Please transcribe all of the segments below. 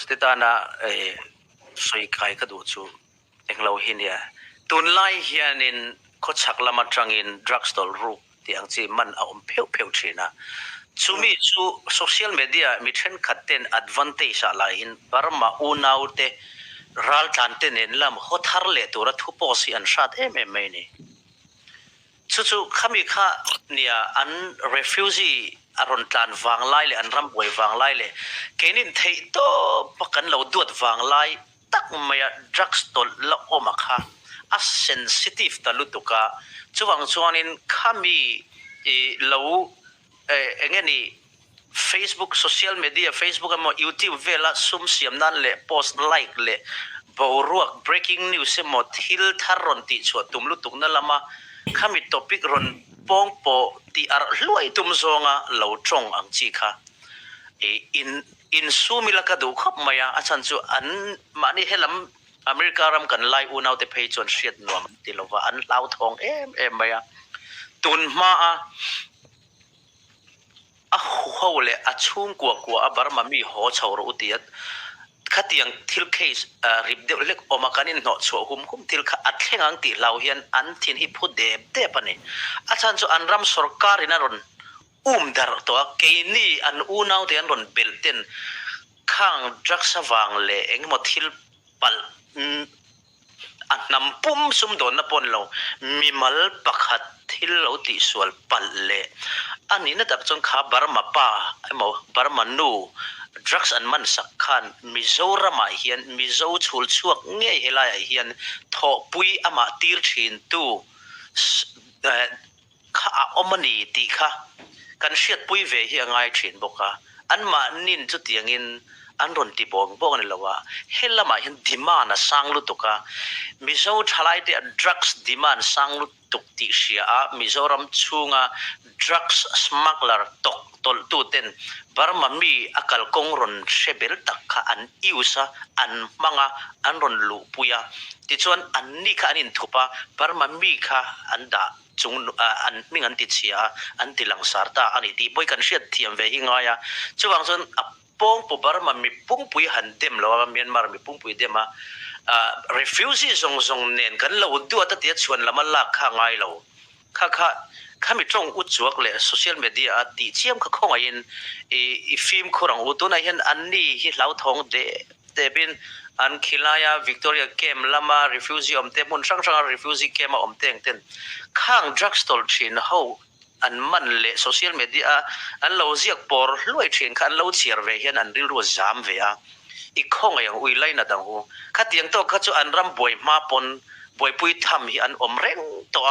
ติตานะสวยใครก็ดูชูเองเราเห็นเนี่ยตุนไล่เฮียนินเขาชักละมาจังอินดรักสตอลรูปที่อังจีมันเอาเพียวเพียวชีนะชูมีชูโซเชียลมีเดียมีเทรนด์ขัดเต้นอัดวันเตชอะไรอินบาร์มาอูนาวเตรัลตันเต้นเองลำฮอทาร์เลตัวรัทุปอสิอันชาติไม่นี่ชูขมิข้าเนี่ยอัน refugee อารมณ์การวางไล่เลยอันรำบวยวางไล่เลยแค่นี้เทโตปกันเราดวดวางไล่ตักมาดรักสตอลละอมาค่ะอัสเซนซิทีฟตลุตุกะช่วงนี้ขมิเราเงี้ยนี่ Facebook social media Facebook กับ YouTube เวลาซุ่มเสียมนั่นเลย post like เลยบวรวก breaking news หมดทิลทารอนติชวดตุมลุตุกนั่นละมาขมิท็อปิกรอนปองโปที่อาร์ลวยตุมซงะเหลาจงอังจีค่ะอินซูมิลกาดูขับมายังอาจารย์จูอันมันนี่เฮลัมอเมริการัมกันไล่อุณเอาแต่เพย์จนเสียดนวมติลว่าอันเหลาทองมายังตุนมาหัวเลยชุ่มกว่าบาร์มามีหัวชาวรุติยัดขัดยังทิลเคสริบเดลเล็กออกมากันนี่หนอชัวหุมทิลขัดแข่งอังติลาวเฮียนอันทินฮิพูดเดปนี่อาจารย์จูอันรำสุรการินารอนดาร์ตัวเกนี่อันนาวเดียนรอนเบลเทนข้างดรักสว่างเลยเองหมดทิลปัลอันนำปุ่มซุ่มโดนนปนเรามีมัลปักหัดทิลเราติสวลปัลเลยอันนี้นะดับจงขาบาร์มาป้าไอ้หมอบาร์มานูดรักส์อันมันสักขันมิโซรามาเฮียนมิโซชุลชวกเงี้ยเฮลัยเฮียนทอปุยอามาตีร์ชินตูข้าอมันนี่ตีข้ากันเชียดปุยเวเฮียง่ายชินบอกค่ะอันมานินจุดยังอินอันรอนตีบอกนี่ละว่าเฮลัมาเห็นดิมานะสังลุตุกะมิโซทลายเดียดรักส์ดิมานสังลุตุกติเชียมิโซรัมชูงะดรักส์สมักลาร์ตกตลตูเต็นบาร์มามีอากาศกงรอนเชเบลตักข้าอันอิวซาอันมังอันรอนลูปุยาที่ชวนอันนี้ข้านินทุปะบาร์มามีข้าอันดาจงอันมิงันติดเชียอันติลังสาร์ตาอันนี้ที่บอยกันเชียดเทียมเวหิงายาช่วงส่วนปองปบาร์มามีปุ่งปุยหันเต็มแล้วเมียนมามีปุ่งปุยเต็มrefugee ทรงเน้นกันเราดูว่าตัดเดียชวนละมันลักข้างไงเราข้ามีตรงอุจจวกเลยโซเชียลมีเดียตีเชี่ยมข้างไงอิฟิล์มคนรังอุตุนายเห็นอันนี้ที่เราท้องเดเป็นอันคิลายาวิกตอเรียเกมละมา refugee อมเต็มมันช่าง refugee เกมอมเต็งเต็นข้าง drug store ชินเขาอันมันเลยโซเชียลมีเดียอันเราเรียกปอร์ลวยชินขันเราเชียร์เวียนอันริรัวจามเวียอีกข้องอย่างอุยไลน่ะดังหูขัดยังโตขัดจูอันรำบวยมาปนบวยปุยทำอันอมเร่งตัว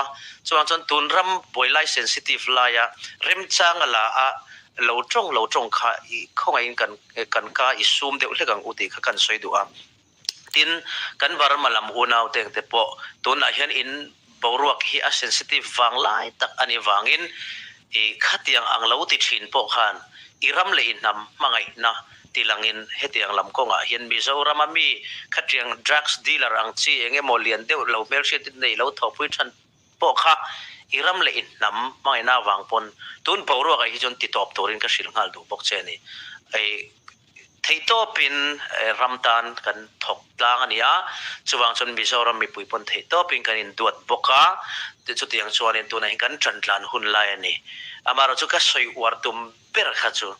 ส่วนจนตุนรำบวยไลเซนซิทีฟไลอะเริ่มจางละเราจงข้าอีข้องอย่างกันก้าอีซูมเดี๋ยวเรื่องอุติข้ากันสวยดูตินกันบาร์มาลำอุณเอาเต็งแต่พอตุนอาเห็นอินบวรวกฮีอาเซนซิทีฟวางไลตักอันนี้วางอินขัดยังอังเราติดชินพอขันอีรำเลยอินนำมังไงนะที่หลังอินเหตุยังลำกงเห็นมิโซรามามีขัดยังดรักส์ดีลร์อังซีเองโมเลียนเดียวเราเมลเชตินในเราทอพุชันพอค่ะอีรำเลยอินนำมังไงน่าวางปนตุนบวรวกที่จนติดตอบตัวรินก็สิลงัลดูบอกเจนี่ที่โตเป็นรำตานกันถกลางอันนี้ช่วงจนมิโซรามีปุยปนที่โตเป็นกันอินดวดบกจุดyang soalnya itu naik kan jantan hun lain ni, amar juga soi wartum berkaju,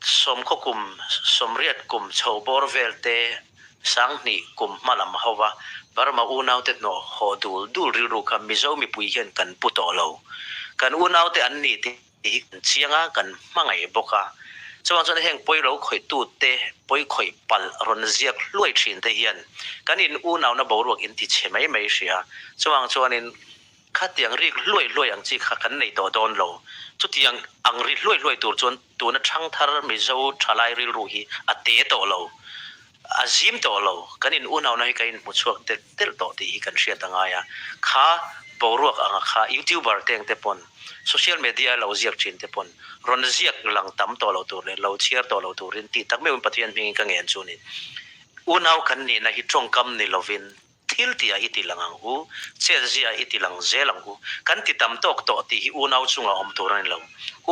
som riat kum cowbor velte sang ni kum malam hawa, baru mau unau tet no hodul riru kam mizo mi puikan kan putolo, kan unau tet an ni ti sianga kan mangai boka. ช่วงนั้นเฮงป่วยเราคอยตูเตป่วยคอยปัลรอนเสียกลวยชินเทียนกันอินอูนาวน่ะบอกว่าอินติเชไม่เสียช่วงนั้นขัดยังรีกลวยอย่างจีขันในตัวโดนเราจุดยังอังรีลวยตัวนั้นช่างทาร์มิโซทลายริรูฮีอัตเตตัวเราอาซิมตัวเรากันอินอูนาวน่ะให้กันมุดช่วงเตลตัวที่กันเชียตั้งไงข้าบอกว่าข้ายูทูบเบอร์เต็งเตปนโซเชียลมีเดียเราเสียกชินเตปนรอนเสียกหลังตั้มตัวเราตัวเลยเราเชียร์ตัวเราตัวเรนตีตั้งไม่เป็นปฏิญาณเพียงกังเงินจูนี่อุณเอาคันนี่นะฮิตรงคำนี่เราวิน thil tia itilangang u chezia itilang zelang u kan ti tam tok to ti hi unau chunga om turan lo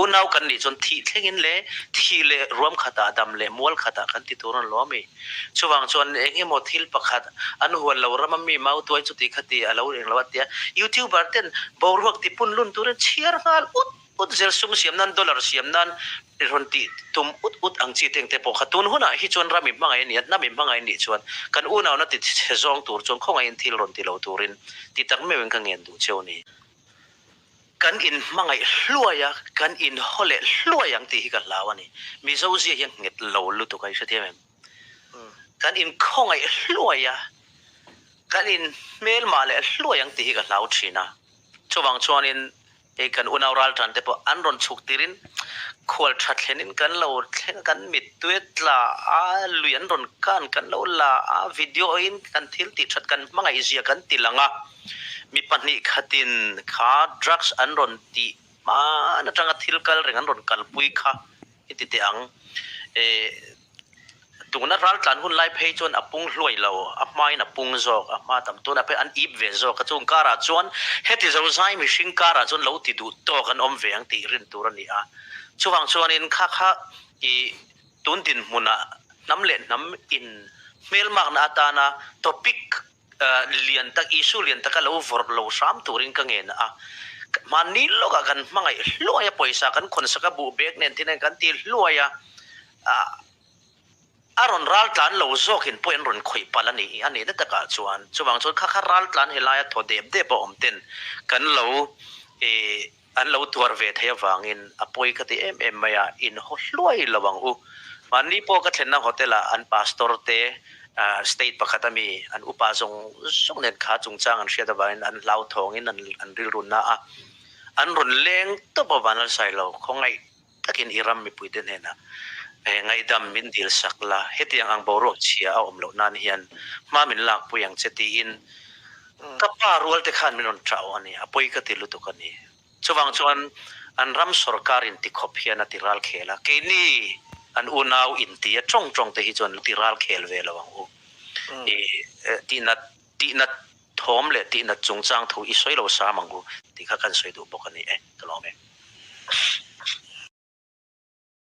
unau kan ni chon thi thlengin le thi le ruam khata dam le mol khata kan ti turan lo mi chuwang chon enge mo thil pakhat anu huan lo rama mi mau tuai chu ti khati alo eng lawatia youtuber ten borwak ti pun lun turan chiar ngal ut zel sum siam nan dollar siam nan ronti tum ut ang chi teng te po khatun huna hi chon rami mangai ni na mi mangai ni chuan kan unau na ti sezong tur chon khongai in thil ron ti lo turin ti tak me wen ka ngen du cheu ni kan in mangai hluaya kan in hole hluayang ti hi ka lawani mi zo zia yang nget lo lu to kai sathiam kan in khongai hluaya kan in mel male hluayang ti hi ka law thina chuwang chuan in e kan unau ral tan te po anron chuk tirin khol thatlenin kan lo thlen kan mit tuetla a luyan ron kan lo la a video in kan thil ti that kan mangai zia kan tilanga mi pani khatin kha drugs anron ti ma na tanga thil kal reng anron kal pui kha iti te ang e tuna ral tlan hun lai phei chon apung hloi lo a mai na pung zok a ma tam tu na pe an ip ve zo ka chung kara chon heti zo zai mi hring kara chon lo ti du to kan om ve ang ti rin tur ani a chuwang chuan in kha i tun tin muna nam le nam in mel mak na atana topic lian tak isu lian tak lo vor lo sam turin ka ngen a mani lo ka kan mangai hloya poisa kan khon saka bu bek nen tin kan ti hloya aron ral tlan lo zokin point ron khoi palani ani na taka chuan chuwang chon kha ral tlan helaya thodep de bo omten kan lo e an lo tuar ve thaya wangin apoi ka ti em maya in ho hloi lawang u mani po ka thlenna hotela an pastor te state pakhatami an upazong songnen kha chungchang an hriada wain an lau thongin an ril run na a an run leng to bawanal sailo khongai takin iram mi puiden hena ngai dam min dil sakla hetiang ang boro chia a omlo nan hian ma min lak puyang cheti in kapa rual te khan minon trao ani apoi ka tilu to kani chuwang chuan an ram sarkarin ti khop hian atiral khela ke ni an unau in ti chong chong te hi chon tiral khel ve lawang u e ti na thom le ti na chungchang thu i soilo sa mangu ti kha kan soidu bokani e tolome